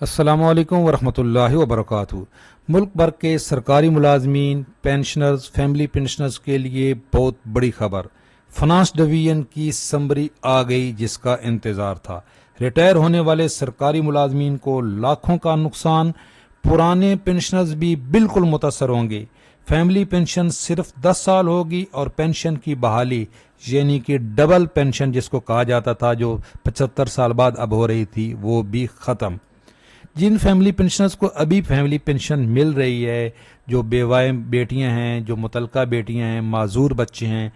अस्सलामुअलैकुम वरहमतुल्लाहि वबरकातुहू। मुल्क भर के सरकारी मुलाजमीन, पेंशनर्स, फैमिली पेंशनर्स के लिए बहुत बड़ी खबर। फाइनेंस डिवीजन की समरी आ गई जिसका इंतज़ार था। रिटायर होने वाले सरकारी मुलाजमीन को लाखों का नुकसान, पुराने पेंशनर्स भी बिल्कुल मुतासर होंगे। फैमिली पेंशन सिर्फ 10 साल होगी और पेंशन की बहाली यानी कि डबल पेंशन जिसको कहा जाता था, जो 75 साल बाद अब हो रही थी, वो भी ख़त्म। जिन फैमिली पेंशनर्स को अभी फैमिली पेंशन मिल रही है, जो बेवाएं बेटियां हैं, जो मुतलका बेटियां हैं, माजूर बच्चे हैं,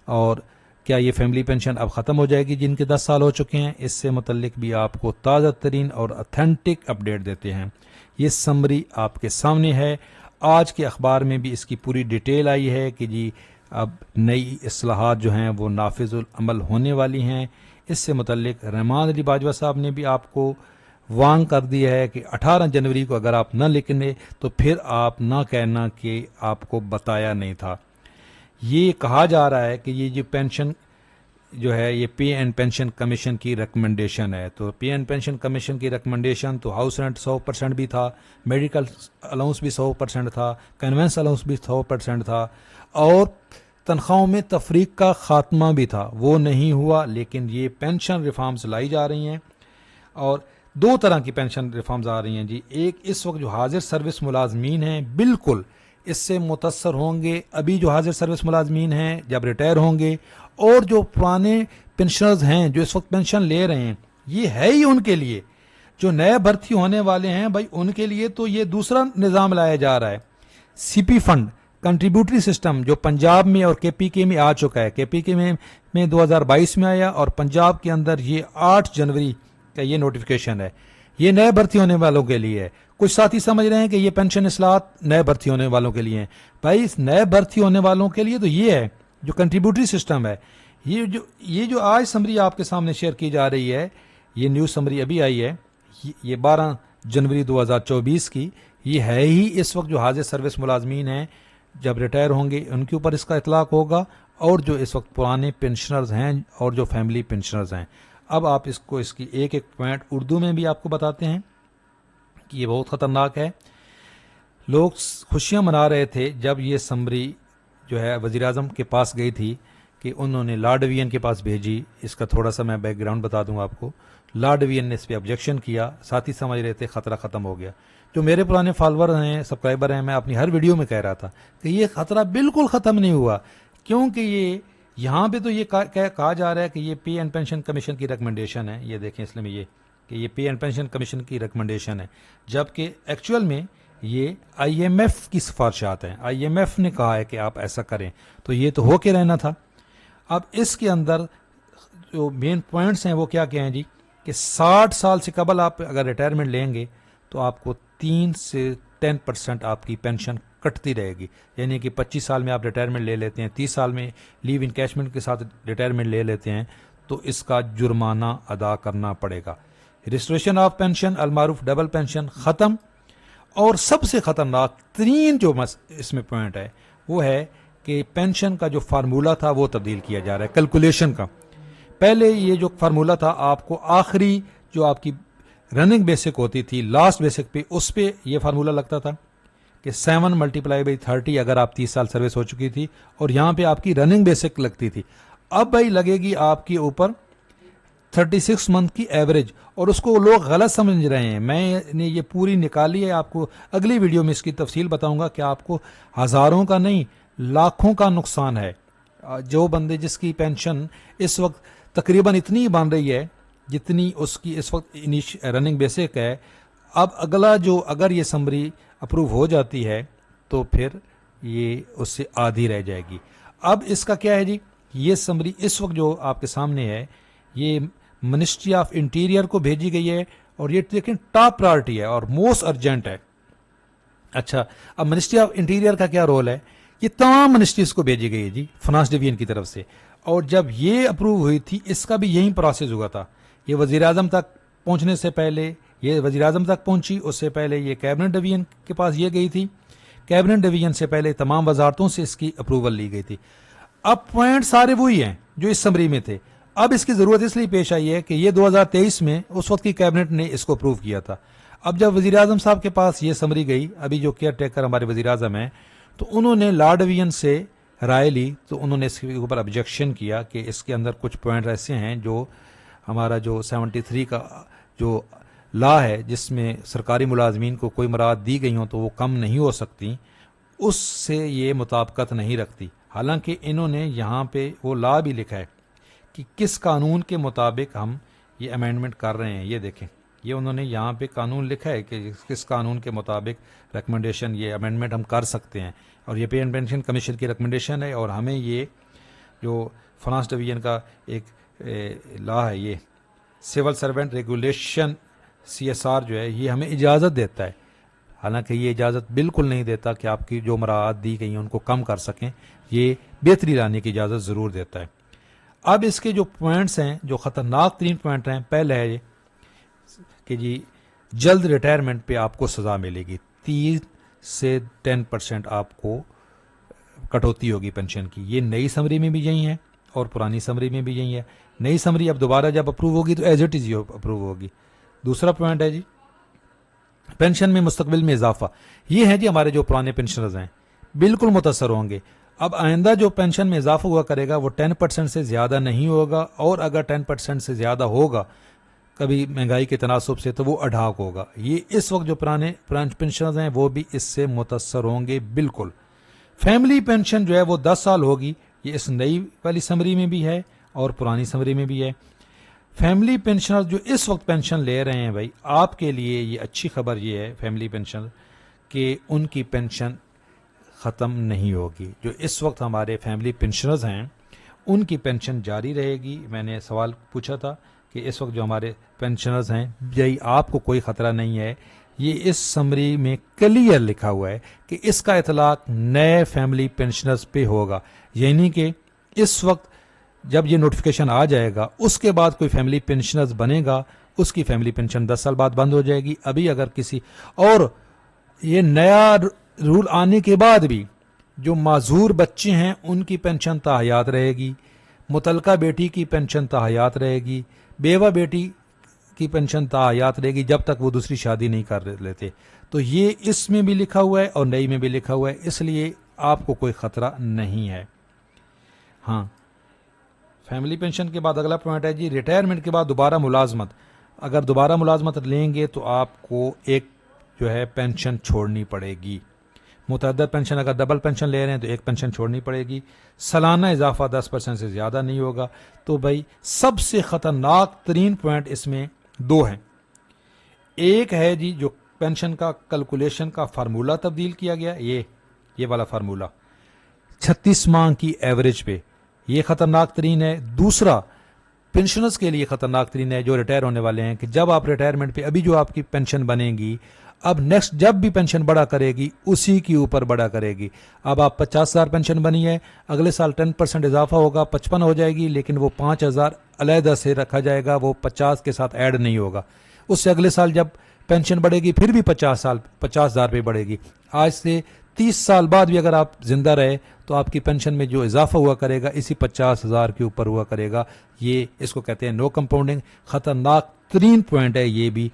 और क्या ये फैमिली पेंशन अब ख़त्म हो जाएगी जिनके 10 साल हो चुके हैं, इससे मुतल्लिक भी आपको ताज़ा तरीन और अथेंटिक अपडेट देते हैं। ये समरी आपके सामने है। आज के अखबार में भी इसकी पूरी डिटेल आई है कि जी अब नई इस्लाहात जो हैं वो नाफिजुल अमल होने वाली हैं। इससे मुतल्लिक रहमान अली बाजवा साहब ने भी आपको वांग कर दिया है कि 18 जनवरी को अगर आप न लिखने तो फिर आप ना कहना कि आपको बताया नहीं था। ये कहा जा रहा है कि ये जो पेंशन जो है ये पे एंड पेंशन कमीशन की रिकमेंडेशन है। तो पे एंड पेंशन कमीशन की रिकमेंडेशन तो हाउस रेंट 100% भी था, मेडिकल अलाउंस भी 100% था, कन्वेंस अलाउंस भी 100% था, और तनख्वाहों में तफरीक का खात्मा भी था। वो नहीं हुआ, लेकिन ये पेंशन रिफॉर्म्स लाई जा रही हैं। और दो तरह की पेंशन रिफॉर्म्स आ रही हैं जी। एक, इस वक्त जो हाजिर सर्विस मुलाजमीन हैं बिल्कुल इससे मुतसर होंगे। अभी जो हाजिर सर्विस मुलाजमीन हैं जब रिटायर होंगे, और जो पुराने पेंशनर्स हैं जो इस वक्त पेंशन ले रहे हैं, ये है ही उनके लिए। जो नए भर्ती होने वाले हैं भाई, उनके लिए तो ये दूसरा निज़ाम लाया जा रहा है। सीपी फंड कंट्रीब्यूटरी सिस्टम जो पंजाब में और केपीके में आ चुका है। केपीके में 2022 में आया, और पंजाब के अंदर ये 8 जनवरी का ये नोटिफिकेशन है। ये नए भर्ती होने वालों के लिए है। कुछ साथी समझ रहे हैं कि ये पेंशन इस्लाहत नए भर्ती होने वालों के लिए है। भाई, इस नए भर्ती होने वालों के लिए तो ये है जो कंट्रीब्यूटरी सिस्टम है। ये जो आज समरी आपके सामने शेयर की जा रही है, ये न्यूज़ समरी अभी आई है, ये 12 जनवरी 2024 की। ये है ही इस वक्त जो हाजिर सर्विस मुलाजमीन हैं जब रिटायर होंगे उनके ऊपर इसका इतलाक होगा, और जो इस वक्त पुराने पेंशनर्स हैं और जो फैमिली पेंशनर्स हैं। अब आप इसकी एक एक पॉइंट उर्दू में भी आपको बताते हैं कि ये बहुत ख़तरनाक है। लोग खुशियां मना रहे थे जब ये समरी जो है वज़ीर आज़म के पास गई थी, कि उन्होंने लॉ डिवीजन के पास भेजी। इसका थोड़ा सा मैं बैकग्राउंड बता दूंगा आपको। लॉ डिवीजन ने इस पर ऑब्जेक्शन किया, साथ ही समझ रहे थे ख़तरा ख़त्म हो गया। जो मेरे पुराने फॉलोअर हैं, सब्सक्राइबर हैं, मैं अपनी हर वीडियो में कह रहा था कि ये ख़तरा बिल्कुल ख़त्म नहीं हुआ, क्योंकि ये यहाँ पे तो ये कहा जा रहा है कि ये पे एंड पेंशन कमीशन की रिकमेंडेशन है। ये देखें इसमें ये कि ये पे एंड पेंशन कमीशन की रिकमेंडेशन है, जबकि एक्चुअल में ये आईएमएफ की सिफारिशात हैं। आईएमएफ ने कहा है कि आप ऐसा करें, तो ये तो होके रहना था। अब इसके अंदर जो मेन पॉइंट्स हैं वो क्या क्या हैं जी, कि 60 साल से कबल आप अगर रिटायरमेंट लेंगे तो आपको 3 से 10% आपकी पेंशन कटती रहेगी। यानी कि 25 साल में आप रिटायरमेंट ले लेते हैं, 30 साल में लीव इनकैशमेंट के साथ रिटायरमेंट ले लेते हैं, तो इसका जुर्माना अदा करना पड़ेगा। रिस्टोरेशन ऑफ पेंशन अलमारूफ डबल पेंशन ख़त्म। और सबसे ख़तरनाक तरीन जो इसमें पॉइंट है वो है कि पेंशन का जो फार्मूला था वो तब्दील किया जा रहा है, कैलकुलेशन का। पहले ये जो फार्मूला था, आपको आखिरी जो आपकी रनिंग बेसिक होती थी लास्ट बेसिक पे, उस पे ये फार्मूला लगता था कि 7 × 30 अगर आप 30 साल सर्विस हो चुकी थी, और यहाँ पे आपकी रनिंग बेसिक लगती थी। अब भाई लगेगी आपके ऊपर 36 मंथ की एवरेज, और उसको लोग गलत समझ रहे हैं। मैंने ये पूरी निकाली है, आपको अगली वीडियो में इसकी तफसील बताऊंगा कि आपको हज़ारों का नहीं लाखों का नुकसान है। जो बंदे जिसकी पेंशन इस वक्त तकरीबन इतनी बन रही है जितनी उसकी इस वक्त रनिंग बेसिक है, अब अगला जो अगर ये समरी अप्रूव हो जाती है तो फिर ये उससे आधी रह जाएगी। अब इसका क्या है जी, ये समरी इस वक्त जो आपके सामने है ये मिनिस्ट्री ऑफ इंटीरियर को भेजी गई है, और ये देखें टॉप प्रायोरिटी है और मोस्ट अर्जेंट है। अच्छा, अब मिनिस्ट्री ऑफ इंटीरियर का क्या रोल है, ये तमाम मिनिस्ट्रीज को भेजी गई है जी फाइनेंस डिवीजन की तरफ से। और जब ये अप्रूव हुई थी, इसका भी यही प्रोसेस हुआ था। ये वज़ीर आज़म तक पहुंचने से पहले, ये वज़ीर आज़म तक पहुंची, उससे पहले ये कैबिनेट डिवीजन के पास ये गई थी, कैबिनेट डिवीजन से पहले तमाम वजारतों से इसकी अप्रूवल ली गई थी। अब पॉइंट सारे वही हैं जो इस समरी में थे। अब इसकी ज़रूरत इसलिए पेश आई है कि ये 2023 में उस वक्त की कैबिनेट ने इसको अप्रूव किया था। अब जब वज़ीर आज़म साहब के पास ये समरी गई, अभी जो केयर टेकर हमारे वज़ीर आज़म हैं, तो उन्होंने लॉ डिवीजन से राय ली, तो उन्होंने इसके ऊपर ऑब्जेक्शन किया कि इसके अंदर कुछ पॉइंट ऐसे हैं जो हमारा जो 73 का जो लॉ है जिसमें सरकारी मुलाजमीन को कोई मराद दी गई हों तो वो कम नहीं हो सकती, उससे ये मुताबिकत नहीं रखती। हालांकि इन्होंने यहाँ पे वो लॉ भी लिखा है कि किस कानून के मुताबिक हम ये अमेंडमेंट कर रहे हैं। ये देखें, ये उन्होंने यहाँ पे कानून लिखा है कि किस कानून के मुताबिक रिकमेंडेशन ये अमेंडमेंट हम कर सकते हैं, और ये पे एंड पेंशन कमीशन की रिकमेंडेशन है। और हमें ये जो फाइनेंस डिवीजन का एक लॉ है, ये सिविल सर्वेंट रेगुलेशन CSR जो है, ये हमें इजाज़त देता है। हालांकि ये इजाज़त बिल्कुल नहीं देता कि आपकी जो मराद दी गई हैं उनको कम कर सकें, ये बेहतरी लाने की इजाज़त ज़रूर देता है। अब इसके जो पॉइंट्स हैं, जो ख़तरनाक तरीन पॉइंट हैं, पहले है ये कि जी जल्द रिटायरमेंट पे आपको सज़ा मिलेगी, 3 से 10% आपको कटौती होगी पेंशन की। ये नई समरी में भी यही है और पुरानी समरी में भी यही है। नई समरी अब दोबारा जब अप्रूव होगी तो एज इट इज़ अप्रूव होगी। दूसरा पॉइंट है जी पेंशन में मुस्तकबिल में इजाफा। ये है जी हमारे जो पुराने पेंशनर्स हैं बिल्कुल मुतासर होंगे। अब आइंदा जो पेंशन में इजाफा हुआ करेगा वो 10% से ज़्यादा नहीं होगा, और अगर 10% से ज़्यादा होगा कभी महंगाई के तनासब से तो वो अढ़ाक होगा। ये इस वक्त जो पुराने पेंशनर्स हैं वो भी इससे मुतासर होंगे बिल्कुल। फैमिली पेंशन जो है वो 10 साल होगी, ये इस नई वाली समरी में भी है और पुरानी समरी में भी है। फैमिली पेंशनर जो इस वक्त पेंशन ले रहे हैं भाई, आपके लिए ये अच्छी खबर ये है फैमिली पेंशन कि उनकी पेंशन ख़त्म नहीं होगी। जो इस वक्त हमारे फैमिली पेंशनर्स हैं उनकी पेंशन जारी रहेगी। मैंने सवाल पूछा था कि इस वक्त जो हमारे पेंशनर्स हैं यही आपको कोई ख़तरा नहीं है। ये इस समरी में क्लियर लिखा हुआ है कि इसका इतलाक नए फैमिली पेंशनर्स पे होगा, यानी कि इस वक्त जब ये नोटिफिकेशन आ जाएगा उसके बाद कोई फैमिली पेंशनर्स बनेगा उसकी फैमिली पेंशन 10 साल बाद बंद हो जाएगी। अभी अगर किसी और ये नया रूल आने के बाद भी जो माजूर बच्चे हैं उनकी पेंशन ताहयात रहेगी, मुतलका बेटी की पेंशन ताहयात रहेगी, बेवा बेटी की पेंशन ताहयात रहेगी जब तक वो दूसरी शादी नहीं कर लेते। तो ये इसमें भी लिखा हुआ है और नई में भी लिखा हुआ है, इसलिए आपको कोई ख़तरा नहीं है। हाँ, फैमिली पेंशन के बाद अगला पॉइंट है जी रिटायरमेंट के बाद दोबारा मुलाजमत। अगर दोबारा मुलाजमत लेंगे तो आपको एक जो है पेंशन छोड़नी पड़ेगी। मुतअद्दिद पेंशन अगर डबल पेंशन ले रहे हैं तो एक पेंशन छोड़नी पड़ेगी। सालाना इजाफा 10% से ज़्यादा नहीं होगा। तो भाई सबसे ख़तरनाक तरीन पॉइंट इसमें 2 हैं। एक है जी जो पेंशन का कैलकुलेशन का फार्मूला तब्दील किया गया, ये वाला फार्मूला 36 माह की एवरेज पे, ये ख़तरनाक तरीन है। दूसरा पेंशनर्स के लिए ख़तरनाक तरीन है जो रिटायर होने वाले हैं कि जब आप रिटायरमेंट पे अभी जो आपकी पेंशन बनेगी, अब नेक्स्ट जब भी पेंशन बढ़ा करेगी उसी के ऊपर बढ़ा करेगी। अब आप 50,000 पेंशन बनी है, अगले साल 10% इजाफा होगा, 55 हो जाएगी, लेकिन वो 5,000 अलहदा से रखा जाएगा, वो 50 के साथ ऐड नहीं होगा। उससे अगले साल जब पेंशन बढ़ेगी फिर भी 50,000 पे बढ़ेगी। आज से 30 साल बाद भी अगर आप जिंदा रहे तो आपकी पेंशन में जो इजाफा हुआ करेगा इसी 50,000 के ऊपर हुआ करेगा। ये इसको कहते हैं नो कंपाउंडिंग। ख़तरनाक तरीन पॉइंट है ये भी।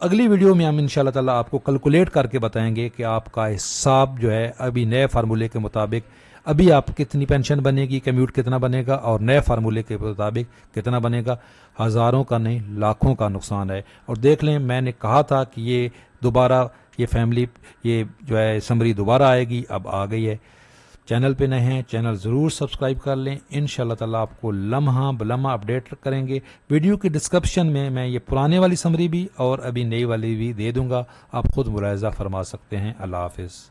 अगली वीडियो में हम इंशाल्लाह ताला आपको कैलकुलेट करके बताएंगे कि आपका हिसाब जो है अभी नए फार्मूले के मुताबिक अभी आप कितनी पेंशन बनेगी, कम्यूट कितना बनेगा और नए फार्मूले के मुताबिक कितना बनेगा। हज़ारों का नहीं लाखों का नुकसान है। और देख लें, मैंने कहा था कि ये दोबारा ये फैमिली ये जो है समरी दोबारा आएगी, अब आ गई है। चैनल पे नए हैं, चैनल ज़रूर सब्सक्राइब कर लें। इंशाल्लाह ताला आपको लम्हा बलम्हा अपडेट करेंगे। वीडियो की डिस्क्रिप्शन में मैं ये पुराने वाली समरी भी और अभी नई वाली भी दे दूंगा, आप खुद मुलाहिज़ा फरमा सकते हैं। अल्लाह हाफ़िज़।